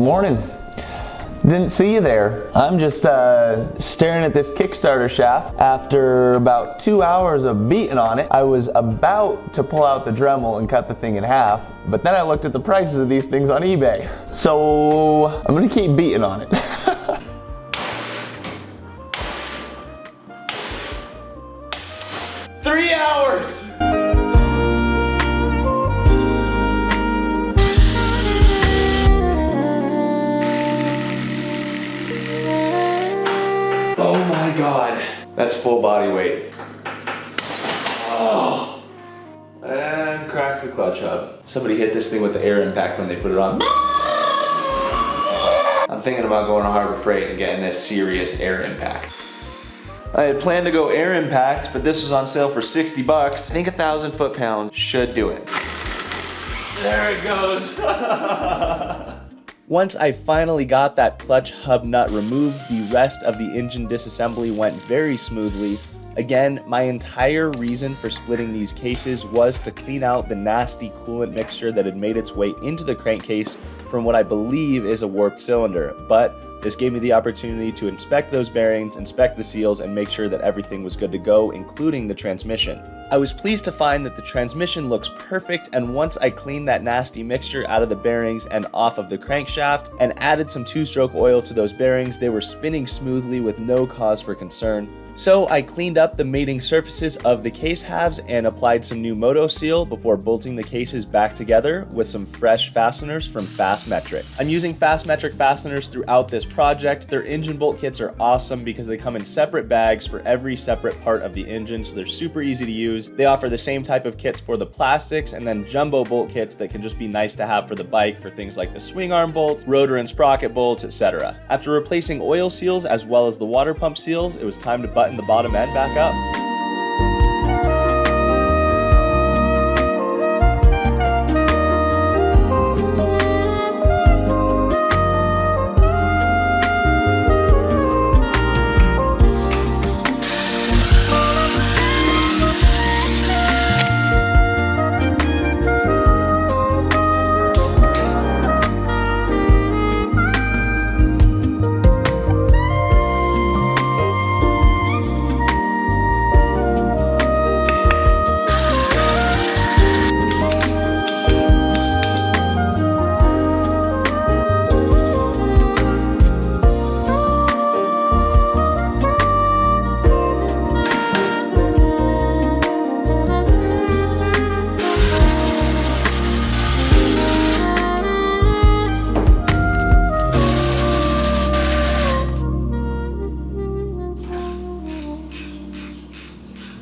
morning. Didn't see you there. I'm just staring at this Kickstarter shaft. After about 2 hours of beating on it, I was about to pull out the Dremel and cut the thing in half, but then I looked at the prices of these things on eBay. So I'm gonna keep beating on it. 3 hours! Oh my God, that's full body weight. Oh, and cracked the clutch hub. Somebody hit this thing with the air impact when they put it on. I'm thinking about going to Harbor Freight and getting a serious air impact. I had planned to go air impact, but this was on sale for 60 bucks. I think 1,000 foot-pounds should do it. There it goes. Once I finally got that clutch hub nut removed, the rest of the engine disassembly went very smoothly. Again, my entire reason for splitting these cases was to clean out the nasty coolant mixture that had made its way into the crankcase from what I believe is a warped cylinder, but this gave me the opportunity to inspect those bearings, inspect the seals, and make sure that everything was good to go, including the transmission. I was pleased to find that the transmission looks perfect, and once I cleaned that nasty mixture out of the bearings and off of the crankshaft and added some 2-stroke oil to those bearings, they were spinning smoothly with no cause for concern. So I cleaned up the mating surfaces of the case halves and applied some new Moto Seal before bolting the cases back together with some fresh fasteners from Fastmetric. I'm using Fastmetric fasteners throughout this project. Their engine bolt kits are awesome because they come in separate bags for every separate part of the engine, so they're super easy to use. They offer the same type of kits for the plastics and then jumbo bolt kits that can just be nice to have for the bike for things like the swing arm bolts, rotor and sprocket bolts, etc. After replacing oil seals as well as the water pump seals, it was time to button the bottom end back up.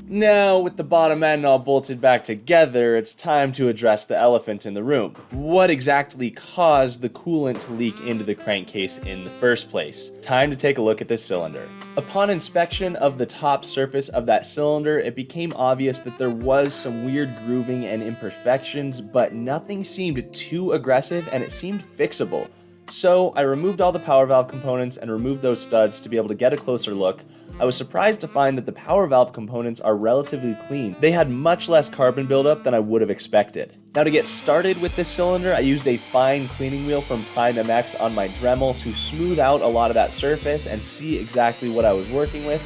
Now, with the bottom end all bolted back together, it's time to address the elephant in the room. What exactly caused the coolant to leak into the crankcase in the first place? Time to take a look at this cylinder. Upon inspection of the top surface of that cylinder, it became obvious that there was some weird grooving and imperfections, but nothing seemed too aggressive and it seemed fixable. So I removed all the power valve components and removed those studs to be able to get a closer look. I was surprised to find that the power valve components are relatively clean. They had much less carbon buildup than I would have expected. Now, to get started with this cylinder, I used a fine cleaning wheel from Prime MX on my Dremel to smooth out a lot of that surface and see exactly what I was working with.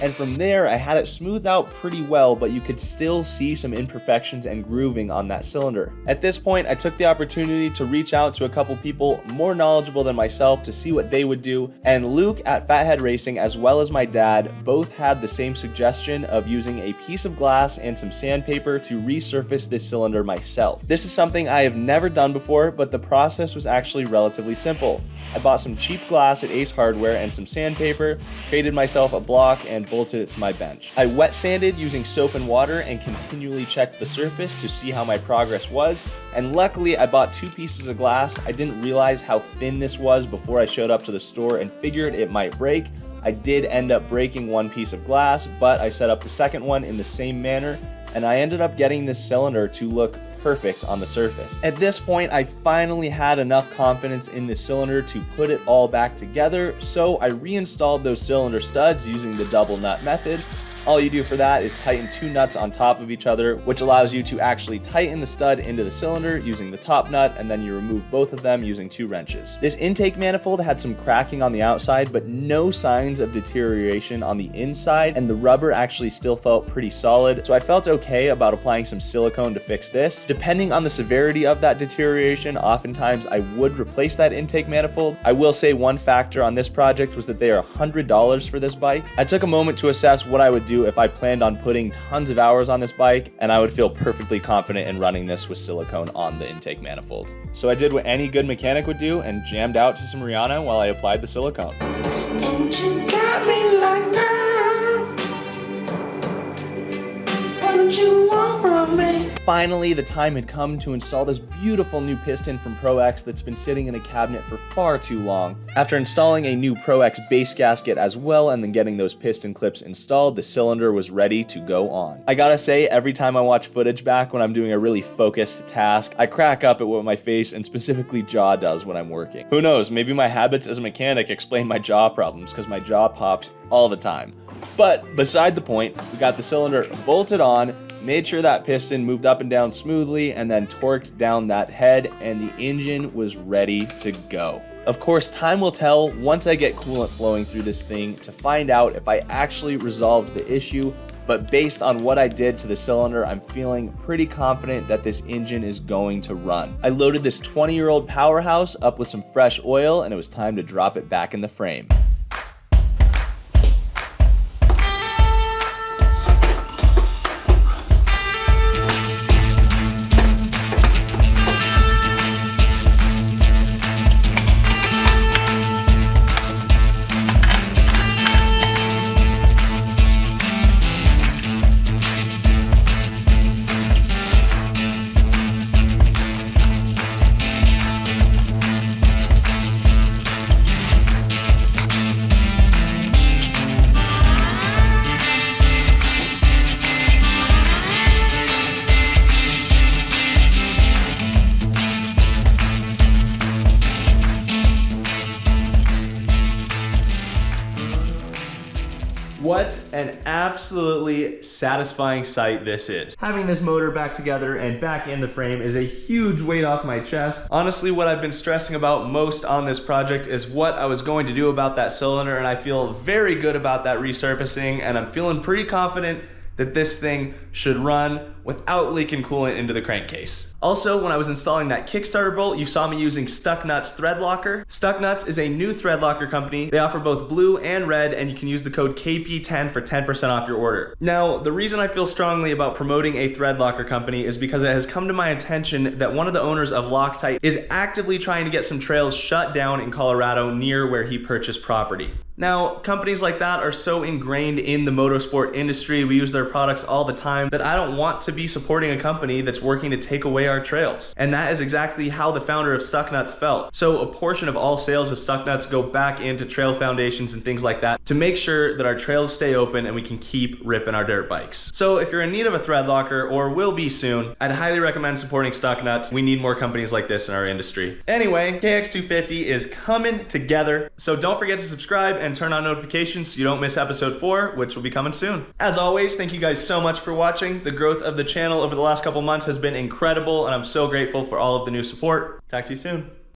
And from there, I had it smoothed out pretty well, but you could still see some imperfections and grooving on that cylinder. At this point, I took the opportunity to reach out to a couple people more knowledgeable than myself to see what they would do, and Luke at Fathead Racing as well as my dad both had the same suggestion of using a piece of glass and some sandpaper to resurface this cylinder myself. This is something I have never done before, but the process was actually relatively simple. I bought some cheap glass at Ace Hardware and some sandpaper, created myself a block, and bolted it to my bench. I wet sanded using soap and water and continually checked the surface to see how my progress was, and luckily I bought 2 pieces of glass. I didn't realize how thin this was before I showed up to the store and figured it might break. I did end up breaking 1 piece of glass, but I set up the second one in the same manner, and I ended up getting this cylinder to look perfect on the surface. At this point, I finally had enough confidence in the cylinder to put it all back together, so I reinstalled those cylinder studs using the double nut method, All you do for that is tighten 2 nuts on top of each other, which allows you to actually tighten the stud into the cylinder using the top nut, and then you remove both of them using 2 wrenches. This intake manifold had some cracking on the outside, but no signs of deterioration on the inside, and the rubber actually still felt pretty solid, so I felt okay about applying some silicone to fix this. Depending on the severity of that deterioration, oftentimes I would replace that intake manifold. I will say one factor on this project was that they are $100 for this bike. I took a moment to assess what I would do if I planned on putting tons of hours on this bike, and I would feel perfectly confident in running this with silicone on the intake manifold. So I did what any good mechanic would do and jammed out to some Rihanna while I applied the silicone. And you got me like now. What you want from me? Finally, the time had come to install this beautiful new piston from Pro X that's been sitting in a cabinet for far too long. After installing a new Pro X base gasket as well and then getting those piston clips installed, the cylinder was ready to go on. I gotta say, every time I watch footage back when I'm doing a really focused task, I crack up at what my face and specifically jaw does when I'm working. Who knows, maybe my habits as a mechanic explain my jaw problems because my jaw pops all the time. But beside the point, we got the cylinder bolted on, made sure that piston moved up and down smoothly, and then torqued down that head, and the engine was ready to go. Of course, time will tell once I get coolant flowing through this thing to find out if I actually resolved the issue, but based on what I did to the cylinder, I'm feeling pretty confident that this engine is going to run. I loaded this 20-year-old powerhouse up with some fresh oil, and it was time to drop it back in the frame. What an absolutely satisfying sight this is. Having this motor back together and back in the frame is a huge weight off my chest. Honestly, what I've been stressing about most on this project is what I was going to do about that cylinder, and I feel very good about that resurfacing, and I'm feeling pretty confident that this thing should run without leaking coolant into the crankcase. Also, when I was installing that Kickstarter bolt, you saw me using Stuck Nuts thread locker. Stuck Nuts is a new thread locker company. They offer both blue and red, and you can use the code KP10 for 10% off your order. Now, the reason I feel strongly about promoting a thread locker company is because it has come to my attention that one of the owners of Loctite is actively trying to get some trails shut down in Colorado near where he purchased property. Now, companies like that are so ingrained in the motorsport industry, we use their products all the time, that I don't want to be supporting a company that's working to take away our trails. And that is exactly how the founder of Stuck Nuts felt. So a portion of all sales of Stuck Nuts go back into trail foundations and things like that to make sure that our trails stay open and we can keep ripping our dirt bikes. So if you're in need of a thread locker, or will be soon, I'd highly recommend supporting Stuck Nuts. We need more companies like this in our industry. Anyway, KX250 is coming together, so don't forget to subscribe and turn on notifications so you don't miss episode 4, which will be coming soon. As always, thank you guys so much for watching. The growth of the channel over the last couple months has been incredible, and I'm so grateful for all of the new support. Talk to you soon.